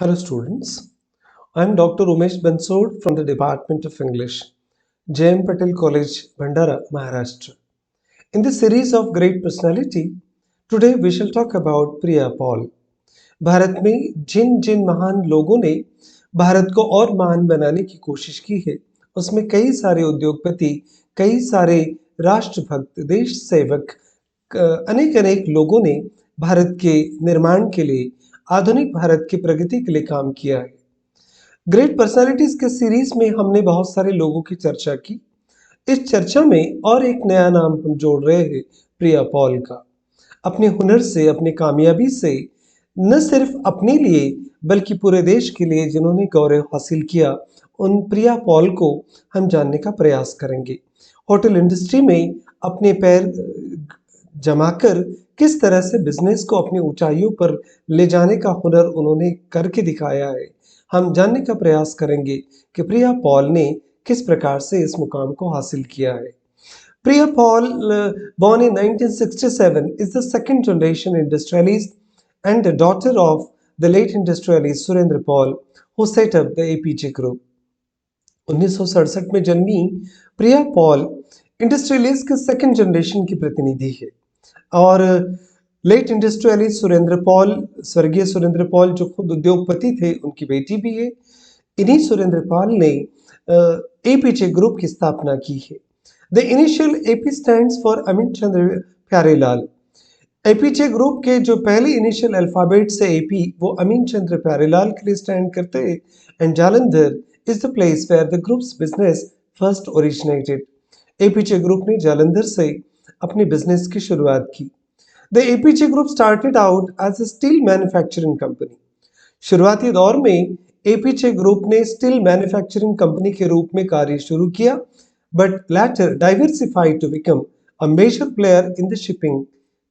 Hello students, I am Dr. Umesh Bansod from the Department of English, J.M. Patel College, Bhandara, Maharashtra. In this series of great personality, today we shall talk about Priya Paul. Bharat में जिन जिन महान लोगों ने भारत को और महान बनाने की कोशिश की है, उसमें कई सारे उद्योगपति, कई सारे राष्ट्रभक्त, देश सेवक, अनेक अनेक लोगों ने भारत के निर्माण के लिए, आधुनिक भारत की प्रगति के लिए काम किया है। ग्रेट पर्सनालिटीज के सीरीज में हमने बहुत सारे लोगों की चर्चा की। इस चर्चा में और एक नया नाम हम जोड़ रहे हैं, प्रिया पॉल का। अपने हुनर से, अपनी कामयाबी से न सिर्फ अपने लिए बल्कि पूरे देश के लिए जिन्होंने गौरव हासिल किया, उन प्रिया पॉल को हम जानने का प्रयास करेंगे। होटल इंडस्ट्री में अपने पैर जमाकर किस तरह से बिजनेस को अपनी ऊंचाइयों पर ले जाने का हुनर उन्होंने करके दिखाया है, हम जानने का प्रयास करेंगे कि प्रिया पॉल ने किस प्रकार से इस मुकाम को हासिल किया है। Priya Paul, born in 1967, is the second generation industrialist and the daughter of the late industrialist Surendra Paul, who set up the APJ Group. 1967 में जन्मी प्रिया पॉल इंडस्ट्रियलिस्ट के सेकंड जनरेशन की प्रतिनिधि है और लेट इंडस्ट्रियलिस्ट सुरेंद्र पॉल, स्वर्गीय Surendra Paul जो खुद उद्योगपति थे, उनकी बेटी भी है। इन्हीं सुरेंद्र पॉल ने एपीजे ग्रुप की स्थापना की है। The initial AP stands for Amit Chandra Pyarelal. APJ group के जो पहले इनिशियल अल्फाबेट से एपी, वो अमीन चंद्र प्यारेलाल के लिए स्टैंड करते हैं। And Jalandhar is the place where the group's business first originated. APJ group ने जालंधर से अपने बिजनेस की शुरुआत की। The APJ group started out as a steel manufacturing company. शुरुआती दौर में एपीजे ग्रुप ने स्टील मैन्युफैक्चरिंग कंपनी के रूप में कार्य शुरू किया, but later diversified to become a major player in the shipping,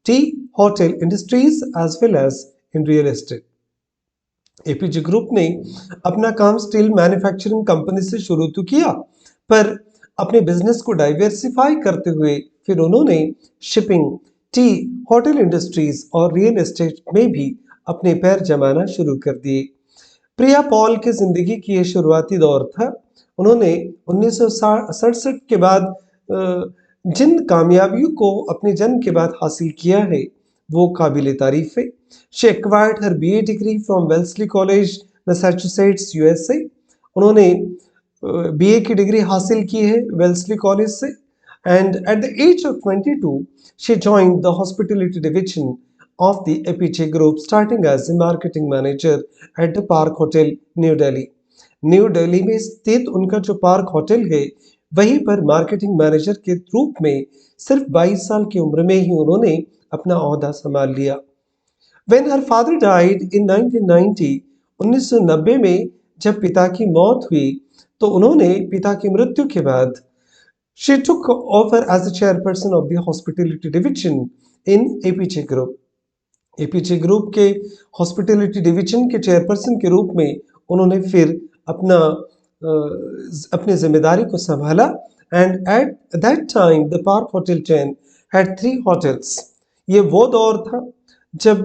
tea, hotel industries as well as in real estate. APJ group ने अपना काम स्टील मैन्युफैक्चरिंग कंपनी से शुरू तो किया, पर अपने बिजनेस को डाइवर्सिफाई करते हुए फिर उन्होंने शिपिंग, टी, होटल इंडस्ट्रीज और रियल एस्टेट में भी अपने पैर जमाना शुरू कर दिए। प्रिया पॉल की जिंदगी की ये शुरुआती दौर था। उन्होंने 1967 के बाद जिन कामयाबियों को अपने जन्म के बाद हासिल किया है, वो काबिल तारीफ है। She acquired her BA degree from Wellesley College, Massachusetts, USA. उन्होंने बीए की डिग्री हासिल की है वेल्सली कॉलेज से। And at the age of 22 she joined the hospitality division of the APJ Group, starting as a marketing manager at the Park Hotel, new Delhi. New Delhi में स्थित उनका जो पार्क होटल है, वहीं पर मार्केटिंग मैनेजर के रूप में सिर्फ 22 साल की उम्र में ही उन्होंने अपना ओहदा संभाल लिया। When her father died in 1990, 1990 में जब पिता की मौत हुई, तो उन्होंने पिता की मृत्यु के बाद she took over as the chairperson of the hospitality division in APJ Group. APJ group के हॉस्पिटैलिटी डिवीजन के चेयरपर्सन के रूप में उन्होंने फिर अपनी जिम्मेदारी को संभाला। And at that time the Park hotel chain had 3 hotels. ये वो दौर था जब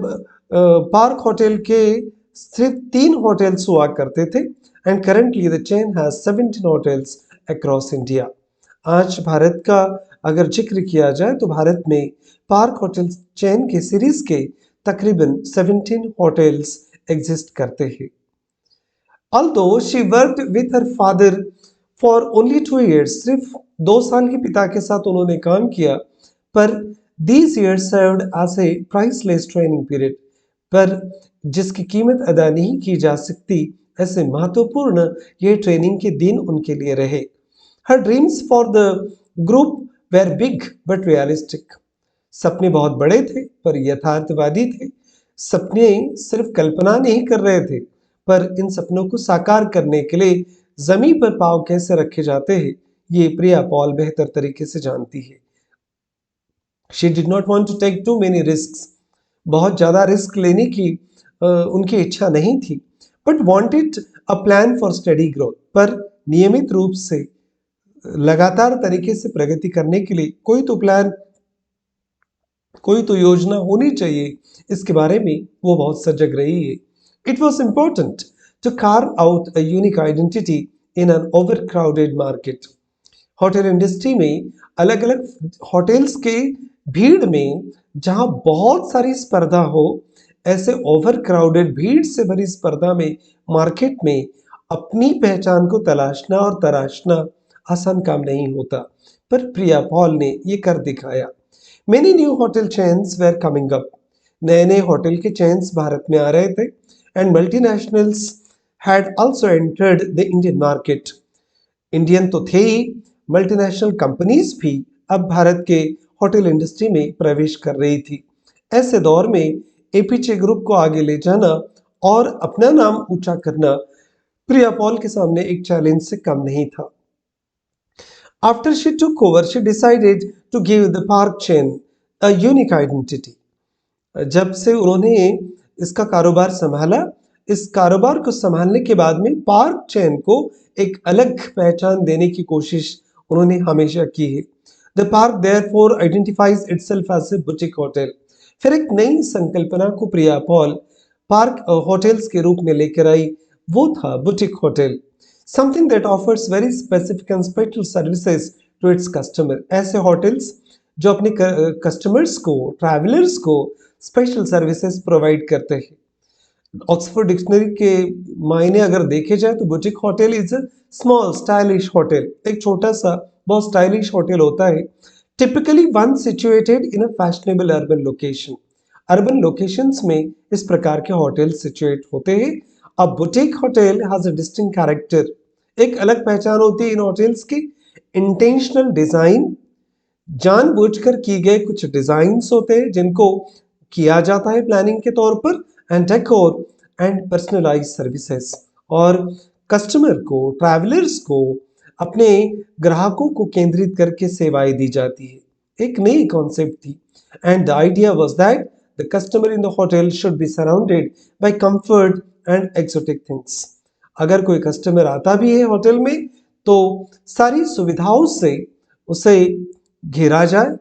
पार्क होटल के सिर्फ 3 होटल्स हुआ करते थे। And currently the chain has 17 hotels across India. आज भारत का अगर जिक्र किया जाए तो भारत में पार्क होटल चेन के सीरीज के तकरीबन 17 होटल्स एग्जिस्ट करते हैं। Although she worked with her father for only 2 years, सिर्फ 2 साल ही पिता के साथ उन्होंने काम किया, पर these years served as a priceless training period, पर जिसकी कीमत अदा नहीं की जा सकती, ऐसे महत्वपूर्ण ये ट्रेनिंग के दिन उनके लिए रहे। Her dreams for the group were big but realistic. सपने बहुत बड़े थे पर यथार्थवादी थे। सपने सिर्फ कल्पना नहीं कर रहे थे, पर इन सपनों को साकार करने के लिए जमीन पर पांव कैसे रखे जाते हैं, ये प्रिया पॉल बेहतर तरीके से जानती है। She did not want to take too many risks. बहुत ज्यादा रिस्क लेने की उनकी इच्छा नहीं थी, but wanted a plan for steady growth. पर नियमित रूप से लगातार तरीके से प्रगति करने के लिए कोई तो प्लान, कोई तो योजना होनी चाहिए, इसके बारे में वो बहुत सजग रही है। It was important to carve out a unique identity in an overcrowded market. Hotel industry में अलग अलग होटल्स के भीड़ में जहां बहुत सारी स्पर्धा हो, ऐसे ओवर क्राउडेड भीड़ से भरी स्पर्धा में मार्केट में अपनी पहचान को तलाशना और तराशना आसान काम नहीं होता, पर प्रिया पॉल ने ये कर दिखाया। Many new hotel chains were coming up. नए नए होटल के चेन्स भारत में आ रहे थे and multinationals had also entered the Indian market. Indian तो थे ही, मल्टीनेशनल कंपनीज भी अब भारत के होटल इंडस्ट्री में प्रवेश कर रही थी। ऐसे दौर में एपीजे ग्रुप को आगे ले जाना और अपना नाम ऊंचा करना प्रिया पॉल के सामने एक चैलेंज से कम नहीं था। After she took over, she decided to give the park chain a unique identity. जब से उन्होंने इसका कारोबार संभाला, इस कारोबार को संभालने के बाद में पार्क चेन को एक अलग पहचान देने की कोशिश उन्होंने हमेशा की है। The Park therefore identifies itself as a boutique hotel. फिर एक नई संकल्पना को प्रिया पॉल पार्क होटल्स के रूप में लेकर आई, वो था boutique hotel. Something that offers very specific and special services to its customer. ऐसे होटल्स जो अपने कस्टमर्स को, ट्रैवलर्स को स्पेशल सर्विसेज प्रोवाइड करते हैं। ऑक्सफोर्ड डिक्शनरी के मायने अगर देखे जाए तो boutique hotel is a small stylish hotel. एक छोटा सा बहुत स्टाइलिश होटल होता है, typically one situated in a fashionable urban location. Urban locations में इस प्रकार के होटल सिचुएट होते हैं। अब boutique hotel has a distinct character. एक अलग पहचान होती है इन होटल्स की। इंटेंशनल डिजाइन, जानबूझकर किए गए कुछ डिजाइन्स होते हैं जिनको किया जाता है प्लानिंग के तौर पर, and decor and personalise services, और कस्टमर को, ट्रैवलर्स को, अपने ग्राहकों को केंद्रित करके सेवाएं दी जाती है। एक नई कॉन्सेप्ट थी and the idea was that the customer in the hotel should be surrounded by comfort and exotic things. अगर कोई कस्टमर आता भी है होटल में तो सारी सुविधाओं से उसे घेरा जाए,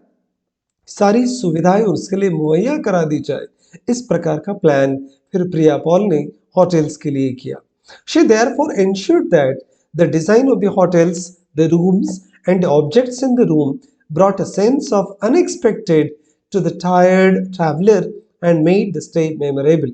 सारी सुविधाएं उसके लिए मुहैया करा दी जाए। इस प्रकार का प्लान फिर प्रिया पॉल ने होटल्स के लिए किया। She therefore ensured that the design of the hotels, the rooms, and the objects in the room brought a sense of unexpected to the tired traveler and made the stay memorable.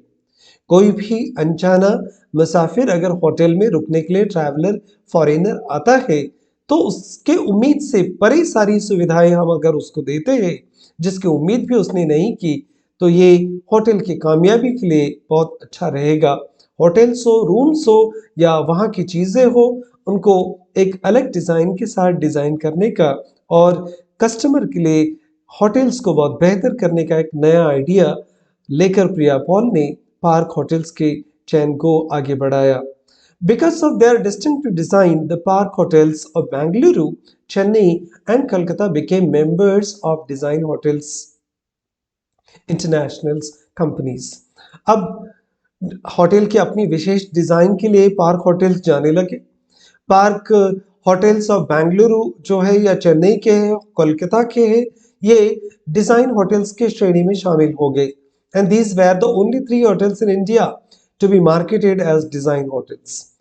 कोई भी अनजाना मुसाफिर अगर hotel में रुकने के लिए, traveller, foreigner आता है तो उसके उम्मीद से परे सारी सुविधाएं हम अगर उसको देते हैं जिसकी उम्मीद भी उसने नहीं की, तो ये होटल की कामयाबी के लिए बहुत अच्छा रहेगा। होटल्स हो, रूम्स हो या वहाँ की चीज़ें हो, उनको एक अलग डिज़ाइन के साथ डिज़ाइन करने का और कस्टमर के लिए होटल्स को बहुत बेहतर करने का एक नया आइडिया लेकर प्रिया पॉल ने पार्क होटल्स के चैन को आगे बढ़ाया। Because of their distinctive design, the park hotels of Bengaluru, Chennai, and Kolkata became members of Design Hotels International companies. अब होटल की अपनी विशेष डिजाइन के लिए पार्क होटल्स जाने लगे। पार्क होटल्स ऑफ बेंगलुरु जो है या चेन्नई के हैं, कोलकाता के हैं, ये डिजाइन होटल्स के श्रेणी में शामिल हो गए। And these were the only 3 hotels in India to be marketed as design hotels.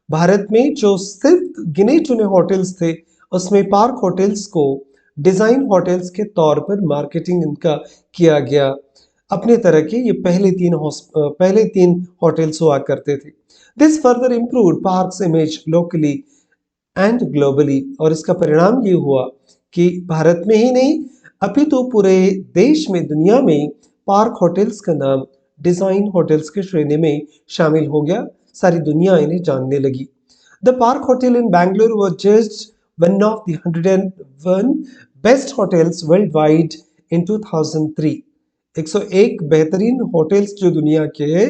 भारत में जो सिर्फ गिने चुने होटल्स थे उसमें पार्क होटल्स को डिजाइन होटल्स के तौर पर मार्केटिंग इनका किया गया। अपने तरह के ये पहले तीन होटल्स हुआ करते थे। This further improved parks image locally and globally. और इसका परिणाम ये हुआ कि भारत में ही नहीं अपितु पूरे देश में, दुनिया में पार्क होटल्स का नाम डिजाइन होटल्स के श्रेणी में शामिल हो गया। सारी दुनिया इन्हें जानने लगी। The Park Hotel in Bengaluru was judged one of the 101 best hotels world wide in 2003। 101 बेहतरीन होटल्स जो दुनिया के हैं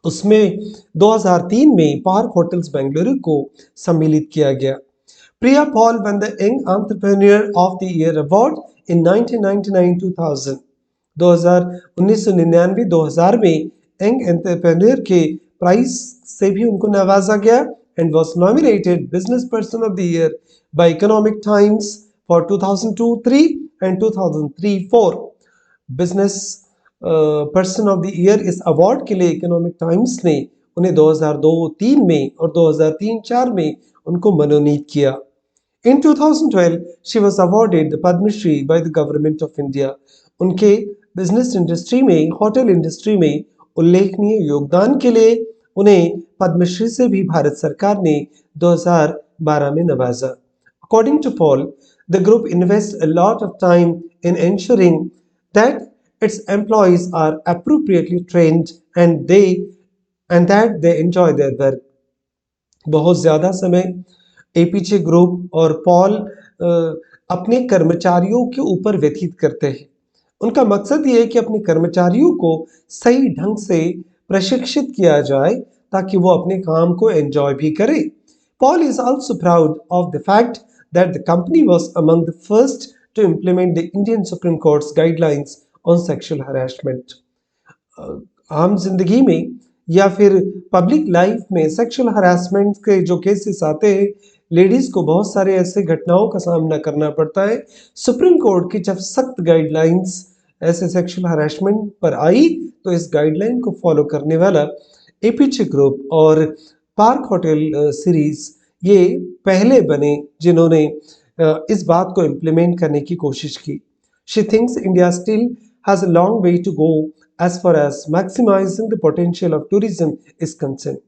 उसमें 2003 में पार्क होटल्स बेंगलुरु को सम्मिलित किया गया। Priya Paul won the young entrepreneur of the year award in 1999-2000। 1999-2000 में यंग एंटरप्रेन्योर के प्राइज से भी उनको नवाजा गया and was nominated business person of the year by Economic Times for 2002-03 and 2003-04। Business person of the year इस अवार्ड के लिए इकोनॉमिक टाइम्स ने उन्हें 2002-3 में और 2003-4 में उनको मनोनीत किया। In 2012, she was awarded the Padma Shri by the Government of India. उनके बिजनेस इंडस्ट्री में, होटल इंडस्ट्री में उल्लेखनीय योगदान के लिए उन्हें पद्मश्री से भी भारत सरकार ने 2012 में नवाजा। According to Paul, the group invests a lot of time in ensuring that its employees are appropriately trained and that they enjoy their work. बहुत ज़्यादा समय एपीजे ग्रुप और पॉल अपने कर्मचारियों के ऊपर व्यतीत करते हैं। उनका मकसद ये है कि अपने कर्मचारियों को सही ढंग से प्रशिक्षित किया जाए ताकि वो अपने काम को एंजॉय भी करें। Paul is also proud of the fact that the company was among the first to implement the Indian Supreme Court's guidelines on sexual harassment. आम जिंदगी में या फिर पब्लिक लाइफ में सेक्सुअल हरासमेंट के जो केसेस आते हैं, लेडीज को बहुत सारे ऐसे घटनाओं का सामना करना पड़ता है। सुप्रीम कोर्ट की जब सख्त गाइडलाइंस ऐसे सेक्सुअल हरासमेंट पर आई तो इस गाइडलाइन को फॉलो करने वाला एपीजे ग्रुप और पार्क होटल सीरीज ये पहले बने जिन्होंने इस बात को इम्प्लीमेंट करने की कोशिश की। She thinks India still has a long way to go as far as maximizing the potential of tourism is concerned.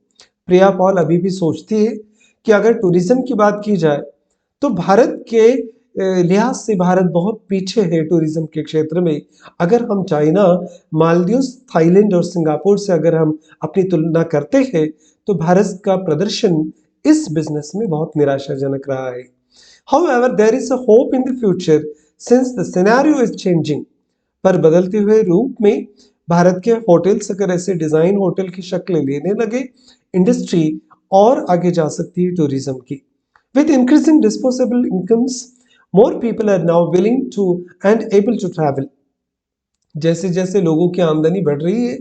Priya Paul अभी भी सोचती है कि अगर टूरिज्म की बात की जाए तो भारत के लिहाज से भारत बहुत पीछे है टूरिज्म के क्षेत्र में। अगर हम चाइना, मालदीव, थाईलैंड और सिंगापुर से अगर हम अपनी तुलना करते हैं तो भारत का प्रदर्शन इस बिजनेस में बहुत निराशाजनक रहा है। However, there is a hope in the future since the scenario is changing. पर बदलते हुए रूप में भारत के होटल्स अगर ऐसे डिजाइन होटल की शक्ल लेने लगे, इंडस्ट्री और आगे जा सकती है टूरिज्म की। With increasing disposable incomes, more people are now willing to and able to travel. जैसे जैसे लोगों की आमदनी बढ़ रही है,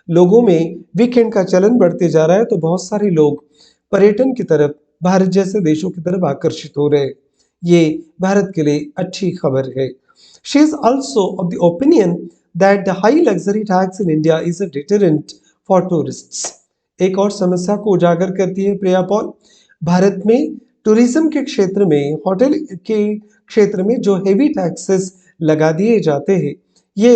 लोगों में वीकेंड का चलन बढ़ते जा रहा है तो बहुत सारे लोग पर्यटन की तरफ, भारत जैसे देशों की तरफ आकर्षित हो रहे हैं। ये भारत के लिए अच्छी खबर है। She is also of the opinion that the high luxury tax in India is a deterrent for tourists. एक और समस्या को उजागर करती है प्रिया पॉल। भारत में टूरिज्म के क्षेत्र में, होटल के क्षेत्र में जो हेवी टैक्सेस लगा दिए जाते हैं, ये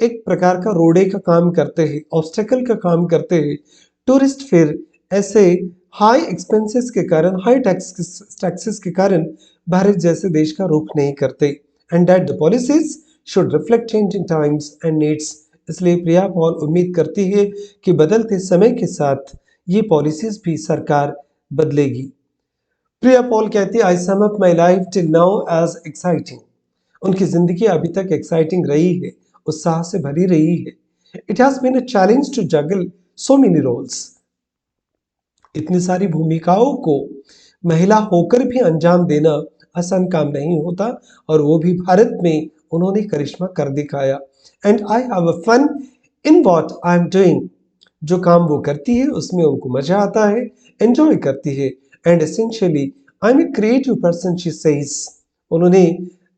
एक प्रकार का रोड़े का काम करते हैं, ऑब्स्टेकल का काम करते हैं। टूरिस्ट फिर ऐसे हाई एक्सपेंसेस के कारण, हाई टैक्सेस के कारण भारत जैसे देश का रुख नहीं करते। And that the policies should reflect changing times and needs. इसलिए प्रिया पॉल उम्मीद करती है कि बदलते समय के साथ ये पॉलिसीज भी सरकार बदलेगी। प्रिया पॉल कहती है, I sum up my life till now as exciting. उनकी जिंदगी अभी तक एक्साइटिंग रही है, उत्साह से भरी रही है। It has been a challenge to juggle so many roles. इतनी सारी भूमिकाओं को महिला होकर भी अंजाम देना आसान काम नहीं होता और वो भी भारत में उन्होंने करिश्मा कर दिखाया। And I have a fun in what I am doing. जो काम वो करती है उसमें उनको मजा आता है, एंजॉय करती है। And essentially I am a creative person, she says. उन्होंने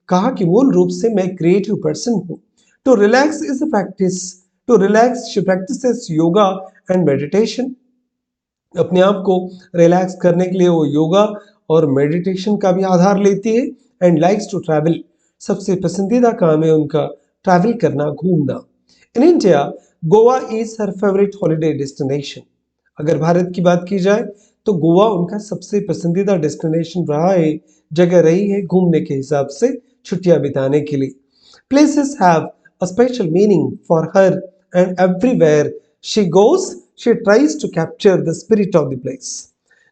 कहा कि मूल रूप से मैं क्रिएटिव पर्सन हूँ। To relax is a practice. To relax she practises yoga and meditation. अपने आप को रिलैक्स करने के लिए वो योगा और मेडिटेशन का भी आधार लेती है। And likes to travel. सबसे पसंदीदा काम है उनका ट्रैवल करना, घूमना। In India Goa is her favourite holiday destination. अगर भारत की बात की जाए तो गोवा उनका सबसे पसंदीदा डेस्टिनेशन रहा है, जगह रही है घूमने के हिसाब से, छुट्टियां बिताने के लिए। Places have a special meaning for her and everywhere she goes she tries to capture the spirit of the place.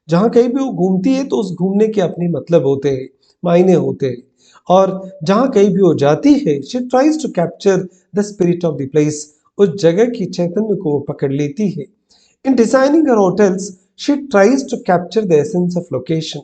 जहां कहीं भी वो घूमती है तो उस घूमने के अपने मतलब होते हैं, मायने होते हैं। और जहां कहीं भी वो जाती है, she tries to capture the spirit of the place. उस जगह की चैतन्य को वो पकड़ लेती है। In designing her hotels she tries to capture the essence of location.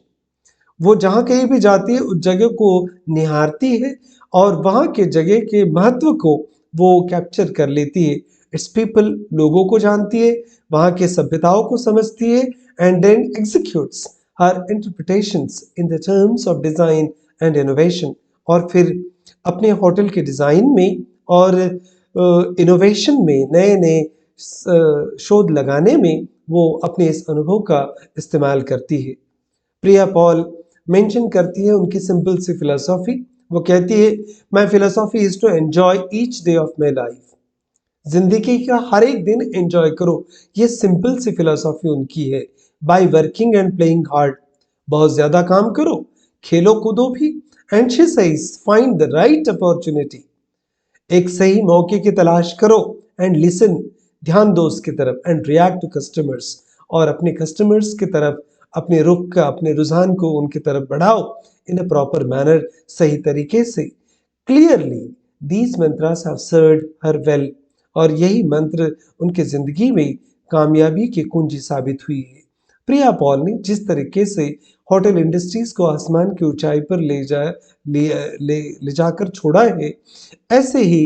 वो जहां कहीं भी जाती है उस जगह को निहारती है और वहां के जगह के महत्व को वो कैप्चर कर लेती है। इट्स पीपल, लोगों को जानती है, वहां के सभ्यताओं को समझती है and then executes her interpretations in the terms of design and innovation। और फिर अपने होटल के डिजाइन में और इनोवेशन में, नए नए शोध लगाने में वो अपने इस अनुभव का इस्तेमाल करती है। प्रिया पॉल मेंशन करती है उनकी सिंपल सी फिलॉसफी। वो कहती है, my philosophy is to enjoy each day of my life. जिंदगी का हर एक दिन एंजॉय करो, ये सिंपल सी फिलॉसफी उनकी है। By working and playing hard, बहुत ज्यादा काम करो, खेलो कूदो भी। And she says, find the right opportunity, एक सही मौके की तलाश करो। एंड लिसन, ध्यान दो उसकी तरफ। एंड रिएक्ट टू कस्टमर्स, और अपने कस्टमर्स की तरफ अपने रुख का, अपने रुझान को उनकी तरफ बढ़ाओ इन अ प्रॉपर मैनर, सही तरीके से। Clearly these mantras have served her well, और यही मंत्र उनके जिंदगी में कामयाबी की कुंजी साबित हुई है। प्रिया पॉल ने जिस तरीके से होटल इंडस्ट्रीज को आसमान की ऊंचाई पर ले जाकर छोड़ा है, ऐसे ही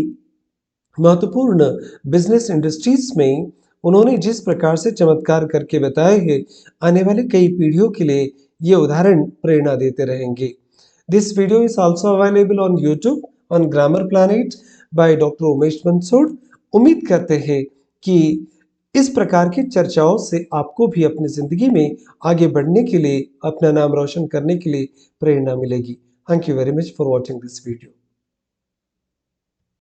महत्वपूर्ण बिजनेस इंडस्ट्रीज में उन्होंने जिस प्रकार से चमत्कार करके बताए हैं, आने वाले कई पीढ़ियों के लिए ये उदाहरण प्रेरणा देते रहेंगे। This video is also available on YouTube on grammar planet by doctor Umesh Bansod. उम्मीद करते हैं कि इस प्रकार की चर्चाओं से आपको भी अपनी जिंदगी में आगे बढ़ने के लिए, अपना नाम रोशन करने के लिए प्रेरणा मिलेगी। Thank you very much for watching this video.